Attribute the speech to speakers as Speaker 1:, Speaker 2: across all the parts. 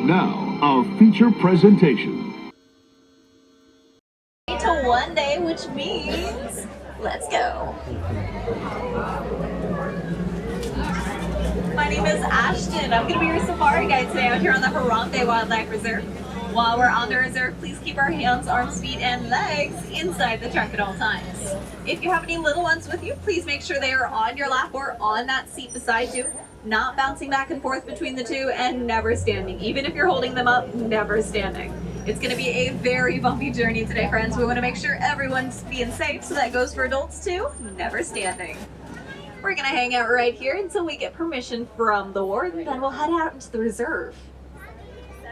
Speaker 1: Now, our feature presentation.
Speaker 2: To one day, which means let's go. My name is Ashton. I'm going to be your safari guide today out here on the Harambe Wildlife Reserve. While we're on the reserve, please keep our hands, arms, feet, and legs inside the truck at all times. If you have any little ones with you, please make sure they are on your lap or on that seat beside you, not bouncing back and forth between the two, and never standing. Even if you're holding them up, never standing. It's going to be a very bumpy journey today, friends. We want to make sure everyone's being safe, so that goes for adults too, never standing. We're going to hang out right here until we get permission from the warden, then we'll head out into the reserve.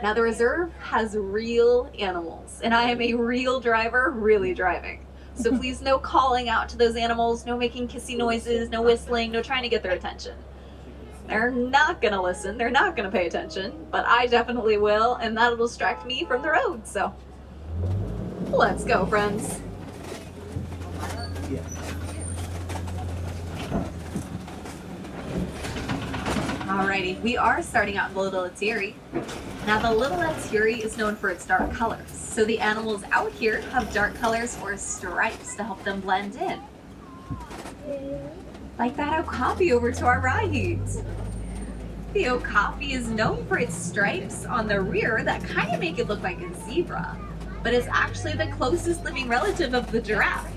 Speaker 2: Now, the reserve has real animals, and I am a real driver, really driving. So please, no calling out to those animals, no making kissy noises, no whistling, no trying to get their attention. They're not going to listen, they're not going to pay attention, but I definitely will, and that'll distract me from the road, so let's go, friends. Alrighty, we are starting out in the Little Atiri. Now, the Little Atiri is known for its dark colors, so the animals out here have dark colors or stripes to help them blend in. Like that okapi over to our right. The okapi is known for its stripes on the rear that kind of make it look like a zebra, but it's actually the closest living relative of the giraffe.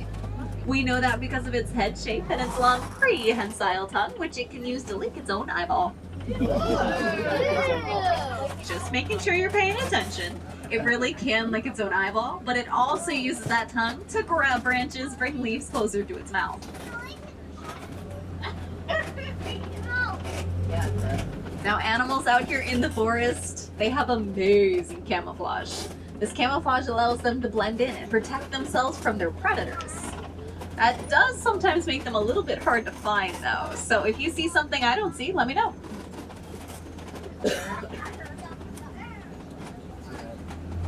Speaker 2: We know that because of its head shape and its long prehensile tongue, which it can use to lick its own eyeball. Just making sure you're paying attention. It really can lick its own eyeball, but it also uses that tongue to grab branches, bring leaves closer to its mouth. Now, animals out here in the forest, they have amazing camouflage. This camouflage allows them to blend in and protect themselves from their predators. That does sometimes make them a little bit hard to find, though. So if you see something I don't see, let me know.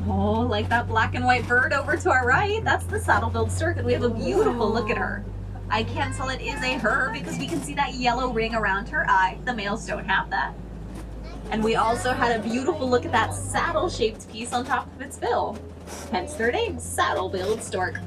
Speaker 2: Oh, like that black and white bird over to our right. That's the saddle-billed stork, and we have a beautiful look at her. I can't tell it is a her because we can see that yellow ring around her eye. The males don't have that. And we also had a beautiful look at that saddle-shaped piece on top of its bill. Hence their name, saddle-billed stork.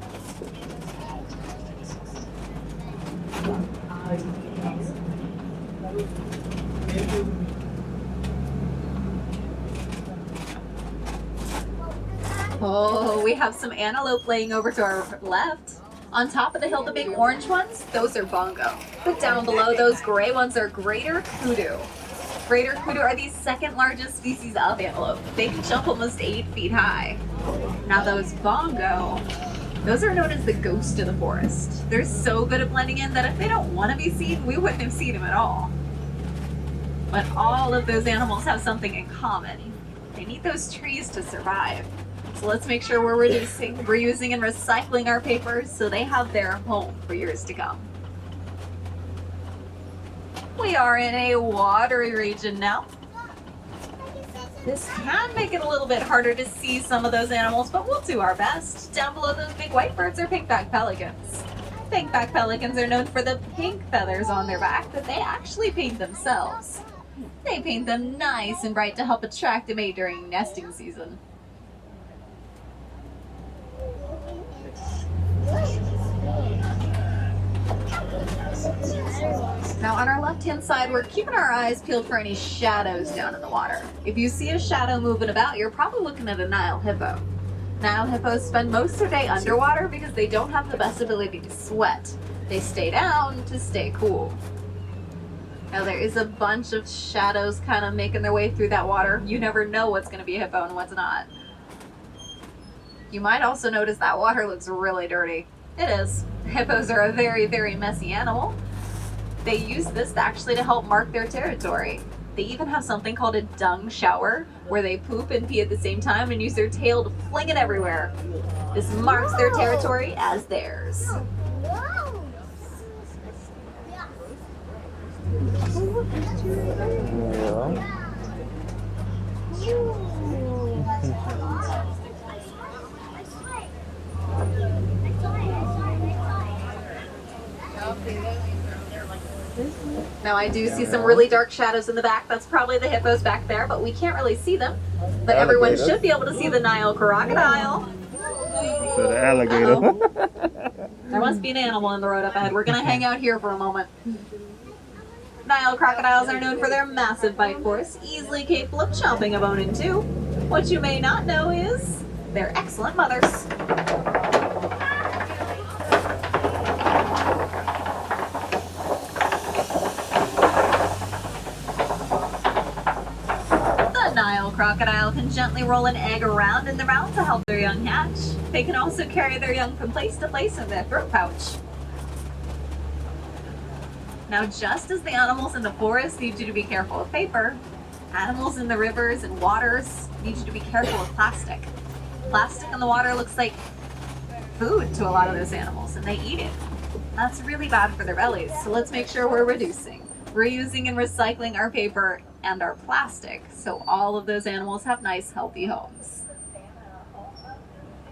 Speaker 2: Oh, we have some antelope laying over to our left. On top of the hill, the big orange ones, those are bongo. But down below, those gray ones are greater kudu. Greater kudu are the second largest species of antelope. They can jump almost 8 feet high. Now those bongo, those are known as the ghost of the forest. They're so good at blending in that if they don't want to be seen, we wouldn't have seen them at all. But all of those animals have something in common. They need those trees to survive. So let's make sure we're reusing and recycling our paper so they have their home for years to come. We are in a watery region now. This can make it a little bit harder to see some of those animals, but we'll do our best. Down below those big white birds are pink-backed pelicans. Pink-backed pelicans are known for the pink feathers on their back that they actually paint themselves. They paint them nice and bright to help attract a mate during nesting season. Now on our left-hand side, we're keeping our eyes peeled for any shadows down in the water. If you see a shadow moving about, you're probably looking at a Nile hippo. Nile hippos spend most of their day underwater because they don't have the best ability to sweat. They stay down to stay cool. Now there is a bunch of shadows kind of making their way through that water. You never know what's going to be a hippo and what's not. You might also notice that water looks really dirty. It is. Hippos are a very, very messy animal. They use this actually to help mark their territory. They even have something called a dung shower, where they poop and pee at the same time and use their tail to fling it everywhere. This marks their territory as theirs. Now I do see some really dark shadows in the back. That's probably the hippos back there, but we can't really see them. But everyone should be able to see the Nile crocodile.
Speaker 3: So the alligator.
Speaker 2: There must be an animal in the road up ahead. We're gonna hang out here for a moment. Nile crocodiles are known for their massive bite force, easily capable of chomping a bone in two. What you may not know is they're excellent mothers. The Nile crocodile can gently roll an egg around in the mouth to help their young hatch. They can also carry their young from place to place in their throat pouch. Now, just as the animals in the forest need you to be careful of paper, animals in the rivers and waters need you to be careful of plastic. Plastic in the water looks like food to a lot of those animals, and they eat it. That's really bad for their bellies, so let's make sure we're reducing, reusing, and recycling our paper and our plastic so all of those animals have nice, healthy homes.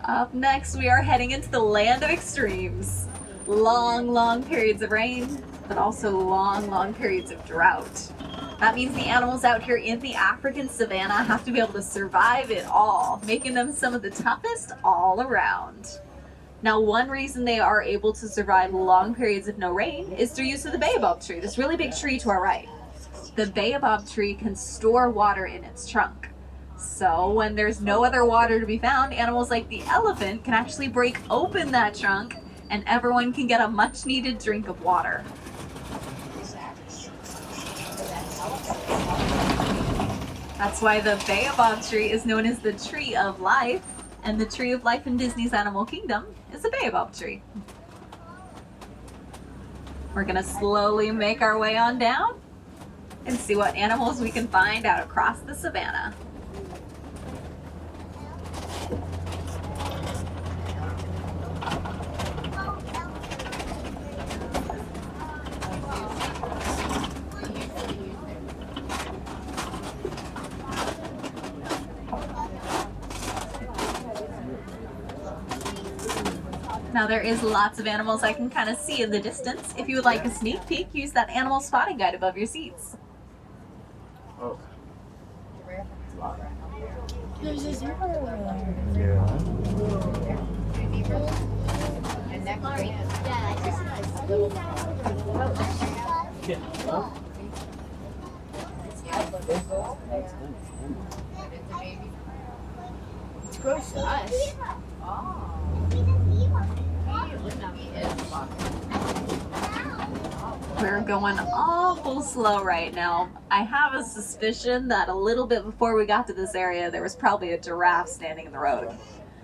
Speaker 2: Up next, we are heading into the land of extremes. Long, long periods of rain, but also long, long periods of drought. That means the animals out here in the African savanna have to be able to survive it all, making them some of the toughest all around. Now, one reason they are able to survive long periods of no rain is through use of the baobab tree, this really big tree to our right. The baobab tree can store water in its trunk. So when there's no other water to be found, animals like the elephant can actually break open that trunk and everyone can get a much needed drink of water. That's why the baobab tree is known as the tree of life, and the tree of life in Disney's Animal Kingdom is a baobab tree. We're gonna slowly make our way on down and see what animals we can find out across the savannah. Now there is lots of animals I can kind of see in the distance. If you would like a sneak peek, use that animal spotting guide above your seats.
Speaker 3: Oh.
Speaker 4: There's a zebra over there.
Speaker 3: Yeah.
Speaker 4: It's gross to us.
Speaker 2: We're going awful slow right now. I have a suspicion that a little bit before we got to this area, there was probably a giraffe standing in the road.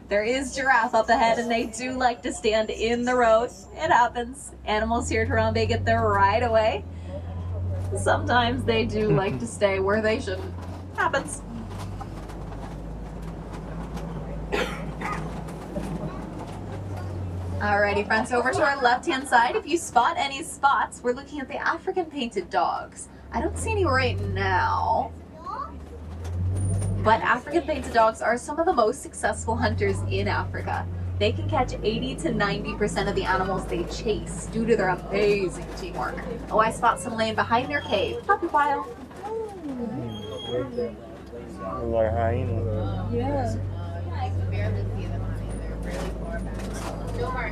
Speaker 2: There is giraffe up ahead, and they do like to stand in the road. It happens. Animals here at Harambe get there right away. Sometimes they do like to stay where they shouldn't. Happens. Alrighty, friends, over to our left-hand side. If you spot any spots, we're looking at the African painted dogs. I don't see any right now. But African painted dogs are some of the most successful hunters in Africa. They can catch 80 to 90% of the animals they chase due to their amazing teamwork. Oh, I spot some laying behind their cave. Puppy pile.
Speaker 3: Like hyena.
Speaker 4: Yeah. Oh my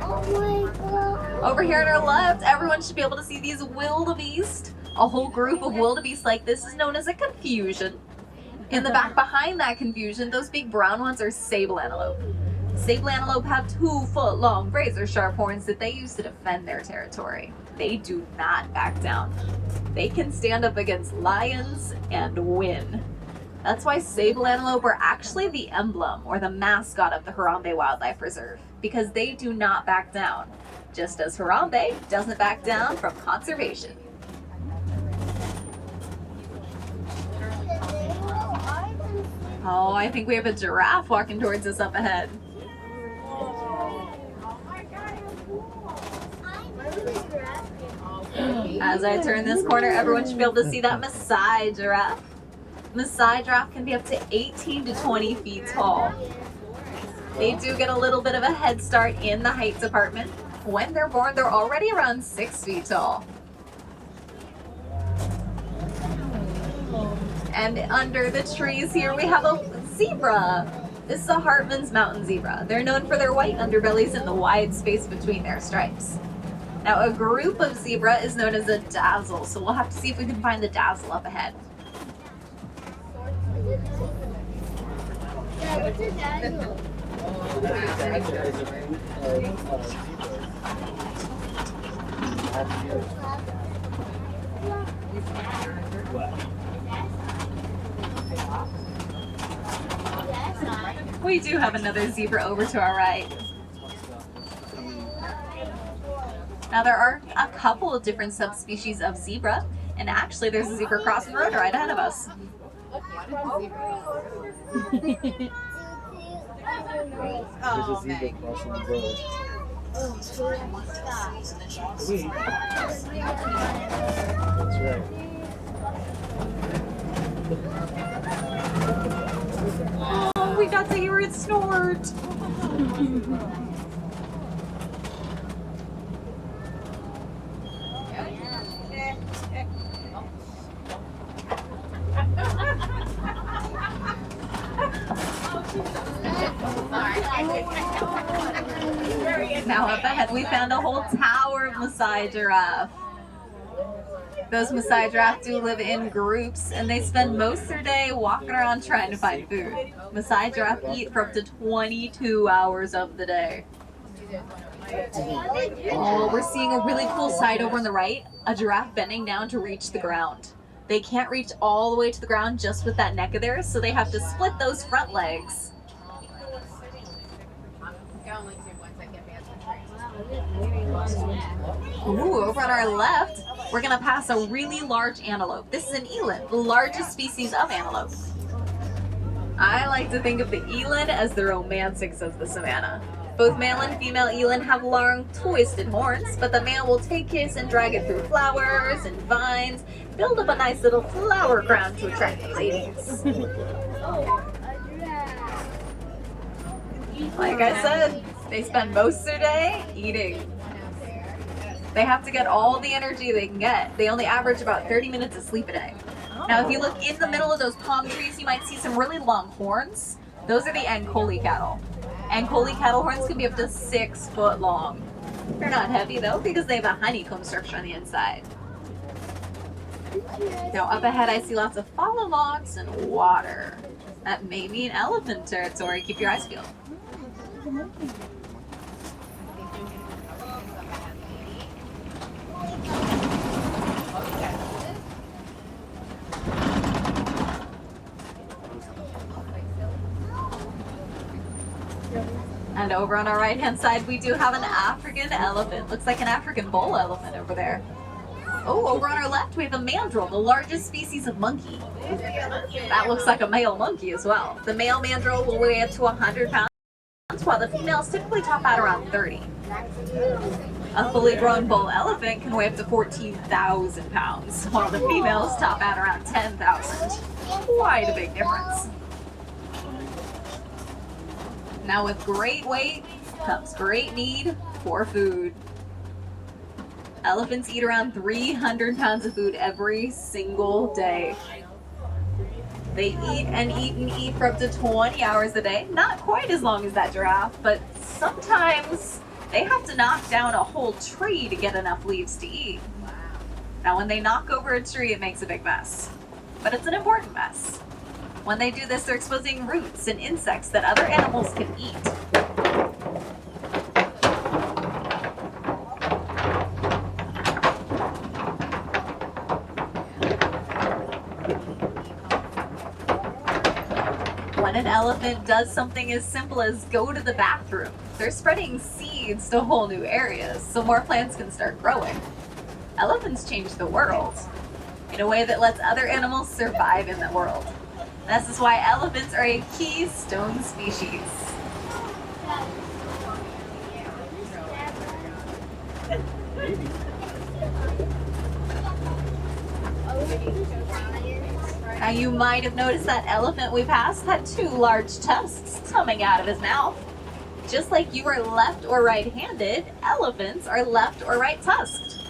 Speaker 4: god.
Speaker 2: Over here on our left, everyone should be able to see these wildebeest. A whole group of wildebeest like this is known as a confusion. In the back behind that confusion, those big brown ones are sable antelope. Sable antelope have 2-foot-long razor-sharp horns that they use to defend their territory. They do not back down. They can stand up against lions and win. That's why sable antelope are actually the emblem or the mascot of the Harambe Wildlife Reserve, because they do not back down, just as Harambe doesn't back down from conservation. Oh, I think we have a giraffe walking towards us up ahead. As I turn this corner, everyone should be able to see that Maasai giraffe. Maasai giraffe can be up to 18 to 20 feet tall. They do get a little bit of a head start in the height department. When they're born, they're already around 6 feet tall. And under the trees here we have a zebra. This is a Hartman's mountain zebra. They're known for their white underbellies and the wide space between their stripes. Now a group of zebra is known as a dazzle, so we'll have to see if we can find the dazzle up ahead.
Speaker 4: Yeah, what's a dazzle?
Speaker 2: We do have another zebra over to our right. Now there are a couple of different subspecies of zebra, and actually there's a zebra crossing the road right ahead of us.
Speaker 3: There's a zebra crossing the road. That's right.
Speaker 2: Oh, we got to hear it snort. Now up ahead we found a whole tower of Maasai giraffe. Those Maasai giraffe do live in groups, and they spend most of their day walking around trying to find food. Maasai giraffe eat for up to 22 hours of the day. Oh, we're seeing a really cool sight over on the right, a giraffe bending down to reach the ground. They can't reach all the way to the ground just with that neck of theirs, so they have to split those front legs. Ooh, over on our left, we're gonna pass a really large antelope. This is an eland, the largest species of antelope. I like to think of the eland as the romantics of the savannah. Both male and female eland have long, twisted horns, but the male will take his and drag it through flowers and vines, build up a nice little flower crown to attract the ladies. Like I said, they spend most of their day eating. They have to get all the energy they can get. They only average about 30 minutes of sleep a day. Now, if you look in the middle of those palm trees, you might see some really long horns. Those are the Ankoli cattle. Ankoli cattle horns can be up to 6 foot long. They're not heavy though, because they have a honeycomb structure on the inside. Now up ahead I see lots of fallen logs and water. That may mean elephant territory. Keep your eyes peeled. And over on our right hand side we do have an African elephant. Looks like an African bull elephant over there. Oh, over on our left we have a mandrill, the largest species of monkey. That looks like a male monkey as well. The male mandrill will weigh up to 100 pounds, while the females typically top out around 30. A fully grown bull elephant can weigh up to 14,000 pounds, while the females top out around 10,000. Quite a big difference. Now with great weight comes great need for food. Elephants eat around 300 pounds of food every single day. They eat and eat and eat for up to 20 hours a day. Not quite as long as that giraffe, but sometimes they have to knock down a whole tree to get enough leaves to eat. Now when they knock over a tree, it makes a big mess. But it's an important mess. When they do this, they're exposing roots and insects that other animals can eat. When an elephant does something as simple as go to the bathroom, they're spreading seeds to whole new areas so more plants can start growing. Elephants change the world in a way that lets other animals survive in the world. This is why elephants are a keystone species. Now you might have noticed that elephant we passed had 2 large tusks coming out of his mouth. Just like you are left or right-handed, elephants are left or right tusked.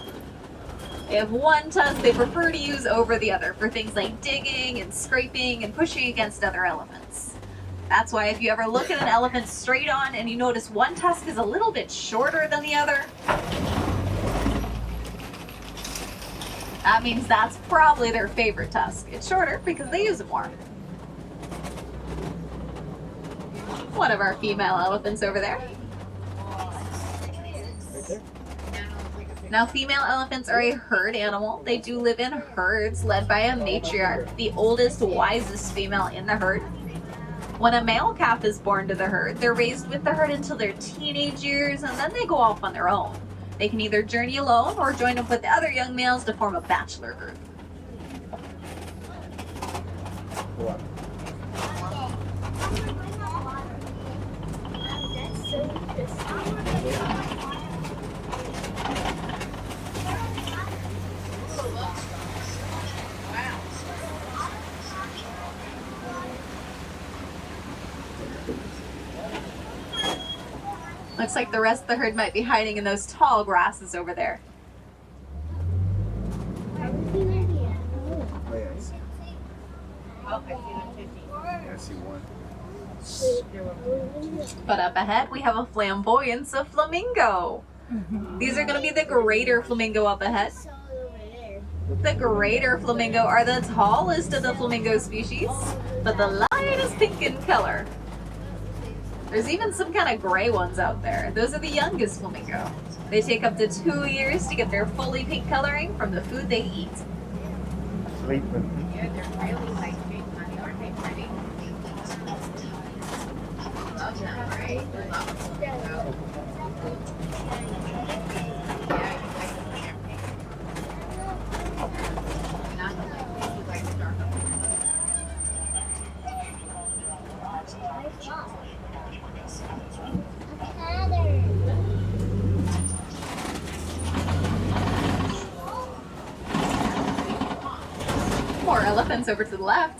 Speaker 2: They have one tusk they prefer to use over the other for things like digging and scraping and pushing against other elephants. That's why if you ever look at an elephant straight on and you notice one tusk is a little bit shorter than the other, that means that's probably their favorite tusk. It's shorter because they use it more. One of our female elephants over there.
Speaker 3: Right there.
Speaker 2: Now, female elephants are a herd animal. They do live in herds led by a matriarch, the oldest, wisest female in the herd. When a male calf is born to the herd, they're raised with the herd until their teenage years, and then they go off on their own. They can either journey alone or join up with the other young males to form a bachelor group.
Speaker 3: Wow.
Speaker 4: That's so interesting.
Speaker 2: Looks like the rest of the herd might be hiding in those tall grasses over there.
Speaker 3: Oh, yeah, I see. Yeah, I see one.
Speaker 2: But up ahead, we have a flamboyance of flamingo. These are going to be the greater flamingo up ahead. The greater flamingo are the tallest of the flamingo species, but the lightest pink in color. There's even some kind of gray ones out there. Those are the youngest flamingo. They take up to 2 years to get their fully pink coloring from the food they eat.
Speaker 3: Sleeping.
Speaker 5: Yeah, they're really like pink, honey. Aren't they pretty? Love them, right? Love them. Yeah, you like the champagne. Not the light pink, you like the darker pink.
Speaker 2: More elephants over to the left.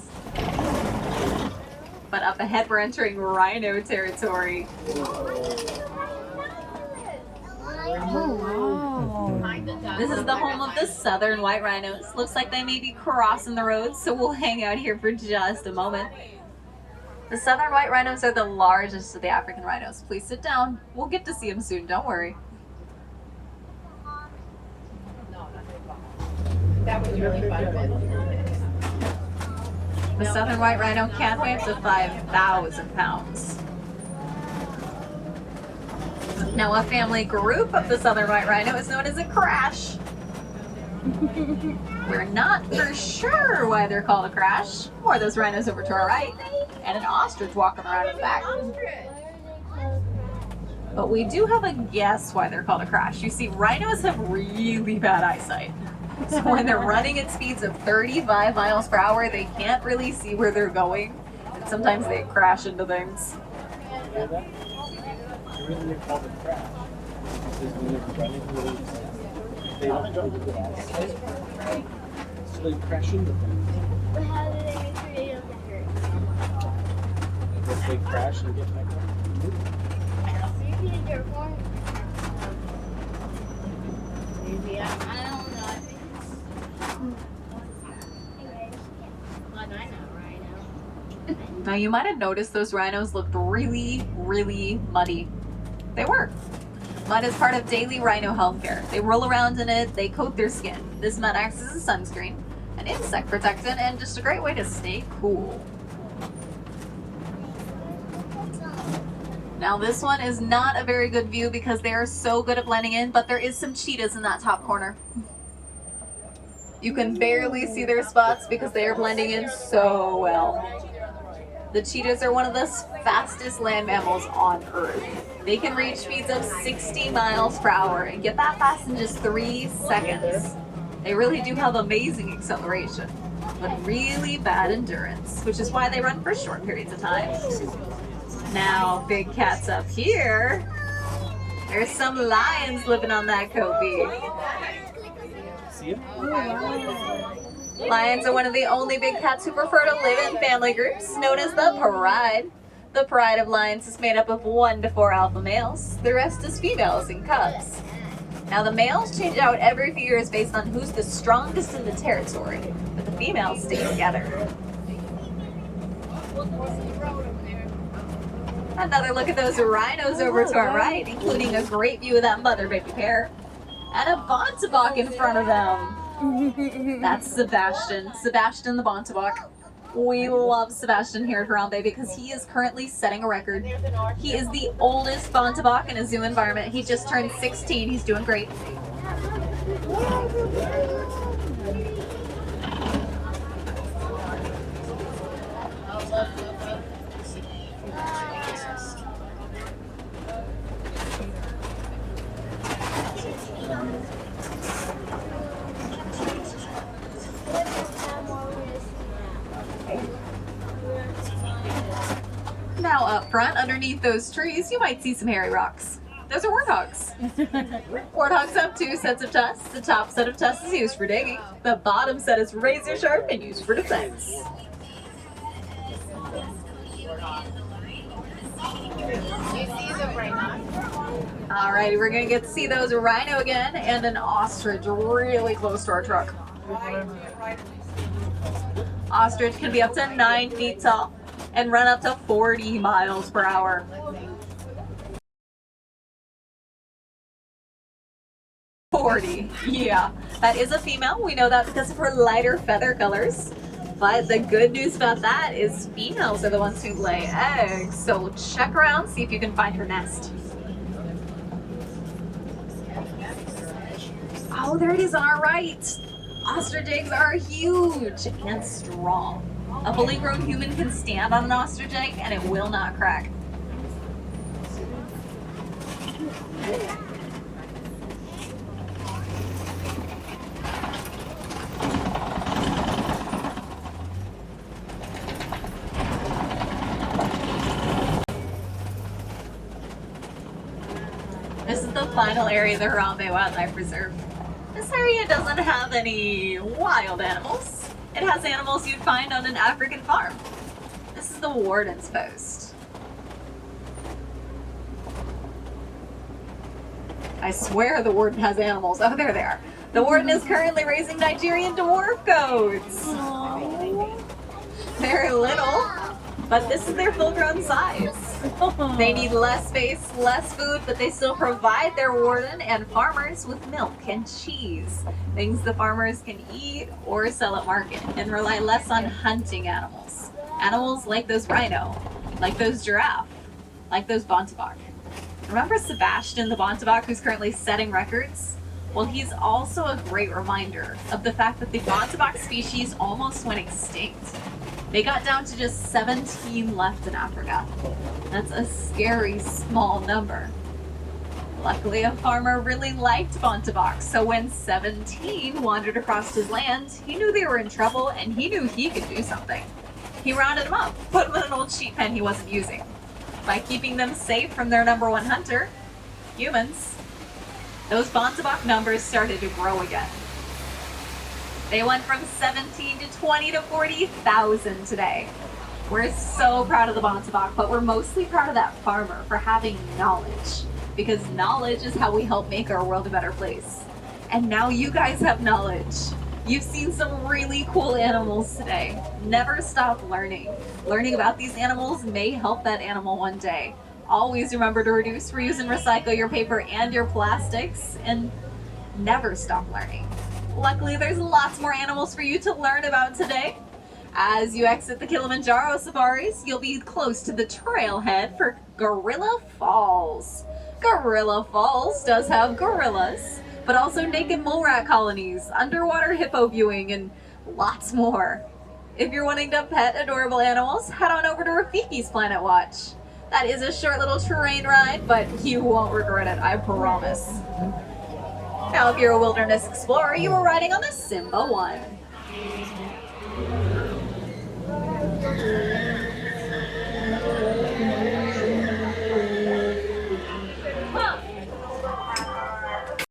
Speaker 2: But up ahead, we're entering rhino territory. This is the home of the southern white rhinos. Looks like they may be crossing the road, so we'll hang out here for just a moment. The southern white rhinos are the largest of the African rhinos. Please sit down. We'll get to see them soon, don't worry.
Speaker 5: That was really fun.
Speaker 2: The southern white rhino can weigh up to 5,000 pounds. Now, a family group of the southern white rhino is known as a crash. We're not for sure why they're called a crash. More of those rhinos over to our right, and an ostrich walking around in the back. But we do have a guess why they're called a crash. You see, rhinos have really bad eyesight. So when they're running at speeds of 35 miles per hour, they can't really see where they're going. And sometimes they crash into things.
Speaker 3: Hear that? The reason they call it crash is when they're running really fast, they don't go to the outside. So they crash into things.
Speaker 4: But how do they make sure they don't get hurt?
Speaker 3: I guess they crash and get back up.
Speaker 4: Maybe they're born. Maybe I don't know. I think it's. Well, I know rhino.
Speaker 2: Now, you might have noticed those rhinos looked really, really muddy. They were. Mud is part of daily rhino healthcare. They roll around in it, they coat their skin. This mud acts as a sunscreen, an insect protectant, and just a great way to stay cool. Now, this one is not a very good view because they are so good at blending in, but there is some cheetahs in that top corner. You can barely see their spots because they are blending in so well. The cheetahs are one of the fastest land mammals on Earth. They can reach speeds of 60 miles per hour and get that fast in just 3 seconds. They really do have amazing acceleration, but really bad endurance, which is why they run for short periods of time. Now, big cats up here. There's some lions living on that copy.
Speaker 3: See it?
Speaker 2: Lions are one of the only big cats who prefer to live in family groups, known as the pride. The pride of lions is made up of 1 to 4 alpha males. The rest is females and cubs. Now the males change out every few years based on who's the strongest in the territory, but the females stay together. Another look at those rhinos over to our right, including a great view of that mother-baby pair. And a Bontebok in front of them. That's Sebastian. Sebastian the Bontebok. We love Sebastian here at Harambe because he is currently setting a record. He is the oldest Bontebok in a zoo environment. He just turned 16. He's doing great. Now up front, underneath those trees, you might see some hairy rocks. Those are warthogs. Warthogs have two sets of tusks. The top set of tusks is used for digging. The bottom set is razor sharp and used for defense. Alrighty, we're gonna get to see those rhino again and an ostrich really close to our truck. Ostrich can be up to 9 feet tall and run up to 40 miles per hour. Yeah, that is a female. We know that because of her lighter feather colors. But the good news about that is females are the ones who lay eggs. So check around, see if you can find her nest. Oh, there it is on our right. Ostrich eggs are huge and strong. A fully grown human can stand on an ostrich egg and it will not crack. This is the final area of the Harambe Wildlife Reserve. This area doesn't have any wild animals. It has animals you'd find on an African farm. This is the warden's post. I swear the warden has animals. Oh, there they are. The warden is currently raising Nigerian dwarf goats. They're little, but this is their full-grown size. They need less space, less food, but they still provide their warden and farmers with milk and cheese, things the farmers can eat or sell at market, and rely less on hunting animals. Animals like those rhino, like those giraffe, like those Bontebok. Remember Sebastian the Bontebok who's currently setting records? Well, he's also a great reminder of the fact that the Bontebok species almost went extinct. They got down to just 17 left in Africa. That's a scary small number. Luckily, a farmer really liked Bontebok, so when 17 wandered across his land, he knew they were in trouble and he knew he could do something. He rounded them up, put them in an old sheep pen he wasn't using. By keeping them safe from their number one hunter, humans, those Bontebok numbers started to grow again. They went from 17 to 20 to 40,000 today. We're so proud of the Bontebok, but we're mostly proud of that farmer for having knowledge, because knowledge is how we help make our world a better place. And now you guys have knowledge. You've seen some really cool animals today. Never stop learning. Learning about these animals may help that animal one day. Always remember to reduce, reuse, and recycle your paper and your plastics, and never stop learning. Luckily, there's lots more animals for you to learn about today. As you exit the Kilimanjaro safaris, you'll be close to the trailhead for Gorilla Falls. Gorilla Falls does have gorillas, but also naked mole rat colonies, underwater hippo viewing, and lots more. If you're wanting to pet adorable animals, head on over to Rafiki's Planet Watch. That is a short little train ride, but you won't regret it, I promise. Now, if you're a wilderness explorer, you are riding on the Simba 1.